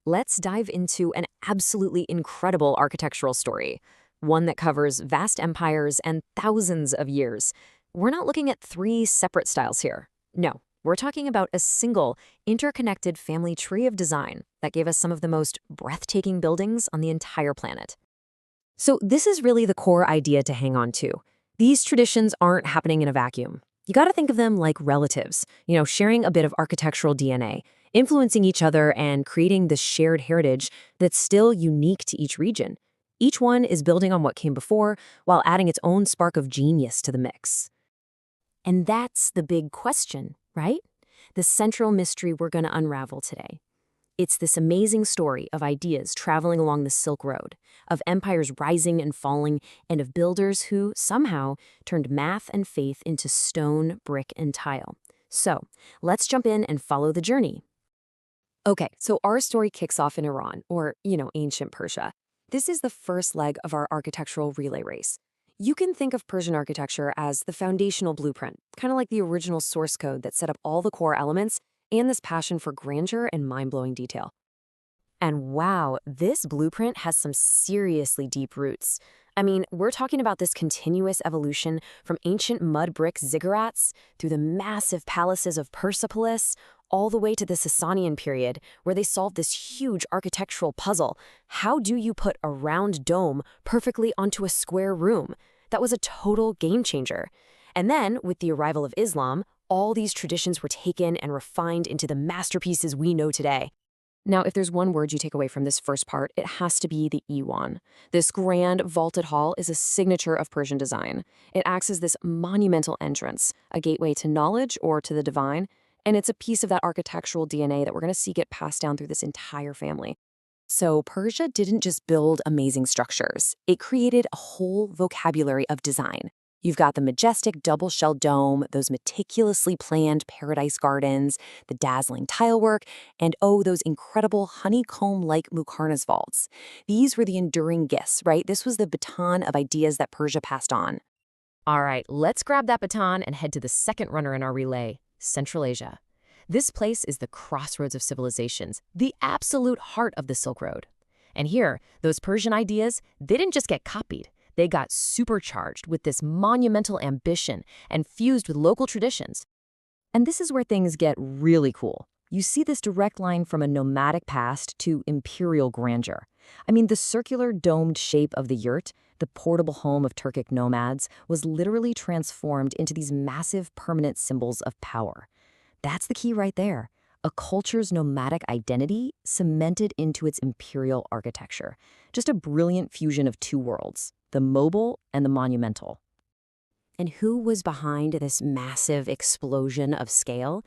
let's dive into an absolutely incredible architectural story, one that covers vast empires and thousands of years. We're not looking at three separate styles here. No, we're talking about a single, interconnected family tree of design that gave us some of the most breathtaking buildings on the entire planet. So this is really the core idea to hang on to. These traditions aren't happening in a vacuum. You got to think of them like relatives, sharing a bit of architectural DNA, influencing each other and creating this shared heritage that's still unique to each region. Each one is building on what came before while adding its own spark of genius to the mix. And that's the big question, right? The central mystery we're going to unravel today. It's this amazing story of ideas traveling along the Silk Road, of empires rising and falling, and of builders who, somehow, turned math and faith into stone, brick, and tile. So, let's jump in and follow the journey. Okay, so our story kicks off in Iran, or, ancient Persia. This is the first leg of our architectural relay race. You can think of Persian architecture as the foundational blueprint, kind of like the original source code that set up all the core elements and this passion for grandeur and mind-blowing detail. And wow, this blueprint has some seriously deep roots. I mean, we're talking about this continuous evolution from ancient mud brick ziggurats through the massive palaces of Persepolis, all the way to the Sasanian period, where they solved this huge architectural puzzle. How do you put a round dome perfectly onto a square room? That was a total game changer. And then, with the arrival of Islam, all these traditions were taken and refined into the masterpieces we know today. Now, if there's one word you take away from this first part, it has to be the Iwan. This grand vaulted hall is a signature of Persian design. It acts as this monumental entrance, a gateway to knowledge or to the divine, and it's a piece of that architectural DNA that we're going to see get passed down through this entire family. So Persia didn't just build amazing structures. It created a whole vocabulary of design. You've got the majestic double-shell dome, those meticulously planned paradise gardens, the dazzling tilework, and those incredible honeycomb-like Muqarnas vaults. These were the enduring gifts, right? This was the baton of ideas that Persia passed on. All right, let's grab that baton and head to the second runner in our relay, Central Asia. This place is the crossroads of civilizations, the absolute heart of the Silk Road. And here, those Persian ideas, they didn't just get copied. They got supercharged with this monumental ambition and fused with local traditions. And this is where things get really cool. You see this direct line from a nomadic past to imperial grandeur. I mean, the circular domed shape of the yurt, the portable home of Turkic nomads, was literally transformed into these massive permanent symbols of power. That's the key right there. A culture's nomadic identity cemented into its imperial architecture. Just a brilliant fusion of two worlds, the mobile and the monumental. And who was behind this massive explosion of scale?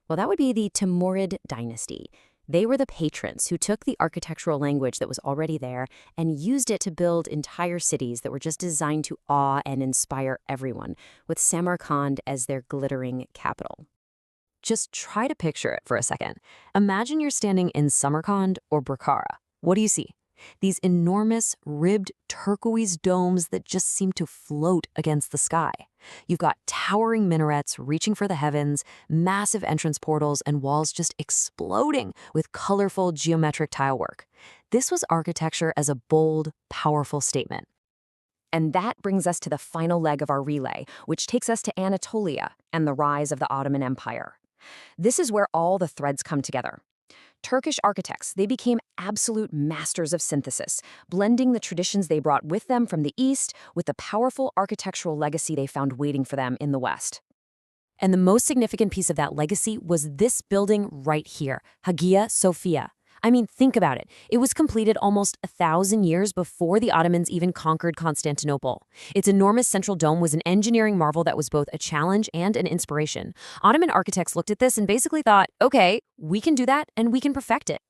Well, that would be the Timurid dynasty. They were the patrons who took the architectural language that was already there and used it to build entire cities that were just designed to awe and inspire everyone, with Samarkand as their glittering capital. Just try to picture it for a second. Imagine you're standing in Samarkand or Bukhara. What do you see? These enormous, ribbed turquoise domes that just seem to float against the sky. You've got towering minarets reaching for the heavens, massive entrance portals, and walls just exploding with colorful geometric tilework. This was architecture as a bold, powerful statement. And that brings us to the final leg of our relay, which takes us to Anatolia and the rise of the Ottoman Empire. This is where all the threads come together. Turkish architects, they became absolute masters of synthesis, blending the traditions they brought with them from the East with the powerful architectural legacy they found waiting for them in the West. And the most significant piece of that legacy was this building right here, Hagia Sophia. I mean, think about it. It was completed almost 1,000 years before the Ottomans even conquered Constantinople. Its enormous central dome was an engineering marvel that was both a challenge and an inspiration. Ottoman architects looked at this and basically thought, okay, we can do that and we can perfect it.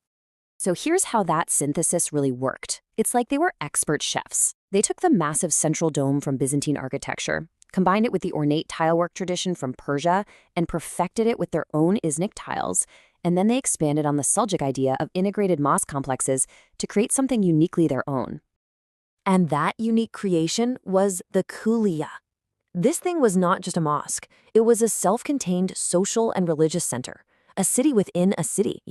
So here's how that synthesis really worked. It's like they were expert chefs. They took the massive central dome from Byzantine architecture, combined it with the ornate tilework tradition from Persia, and perfected it with their own Iznik tiles. And then they expanded on the Seljuk idea of integrated mosque complexes to create something uniquely their own. And that unique creation was the Kuliya. This thing was not just a mosque. It was a self-contained social and religious center, a city within a city,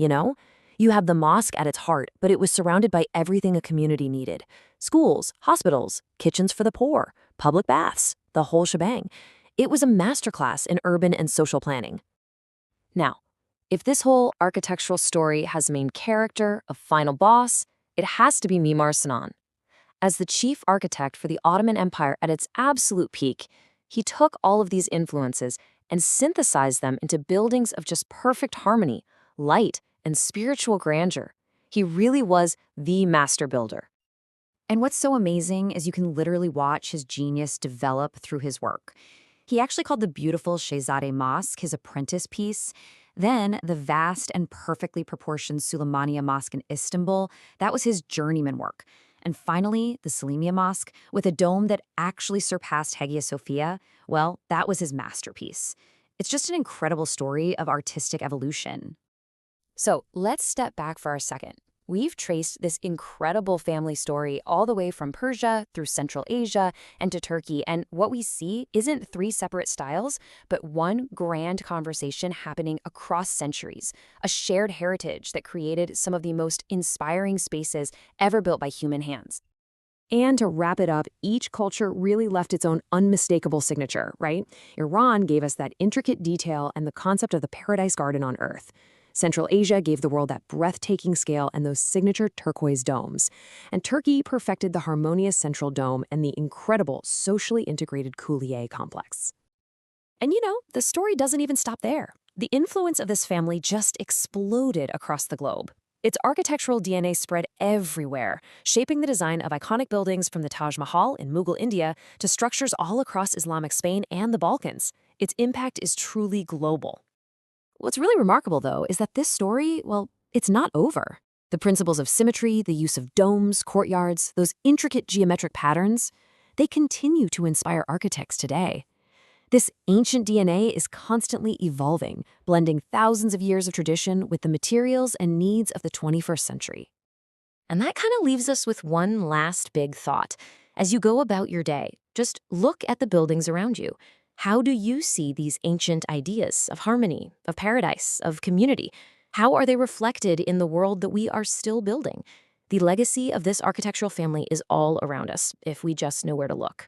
You have the mosque at its heart, but it was surrounded by everything a community needed: schools, hospitals, kitchens for the poor, public baths, the whole shebang. It was a masterclass in urban and social planning. Now, if this whole architectural story has a main character, a final boss, it has to be Mimar Sinan. As the chief architect for the Ottoman Empire at its absolute peak, he took all of these influences and synthesized them into buildings of just perfect harmony, light, and spiritual grandeur. He really was the master builder. And what's so amazing is you can literally watch his genius develop through his work. He actually called the beautiful Shehzade Mosque his apprentice piece. Then the vast and perfectly proportioned Suleymaniye Mosque in Istanbul, that was his journeyman work. And finally, the Selimiye Mosque, with a dome that actually surpassed Hagia Sophia, well, that was his masterpiece. It's just an incredible story of artistic evolution. So let's step back for a second. We've traced this incredible family story all the way from Persia through Central Asia and to Turkey, and what we see isn't three separate styles, but one grand conversation happening across centuries, a shared heritage that created some of the most inspiring spaces ever built by human hands. And to wrap it up, each culture really left its own unmistakable signature, right? Iran gave us that intricate detail and the concept of the paradise garden on Earth. Central Asia gave the world that breathtaking scale and those signature turquoise domes. And Turkey perfected the harmonious central dome and the incredible socially integrated Kuliye complex. And the story doesn't even stop there. The influence of this family just exploded across the globe. Its architectural DNA spread everywhere, shaping the design of iconic buildings from the Taj Mahal in Mughal India to structures all across Islamic Spain and the Balkans. Its impact is truly global. What's really remarkable, though, is that this story, well, it's not over. The principles of symmetry, the use of domes, courtyards, those intricate geometric patterns, they continue to inspire architects today. This ancient DNA is constantly evolving, blending thousands of years of tradition with the materials and needs of the 21st century. And that kind of leaves us with one last big thought. As you go about your day, just look at the buildings around you. How do you see these ancient ideas of harmony, of paradise, of community? How are they reflected in the world that we are still building? The legacy of this architectural family is all around us, if we just know where to look.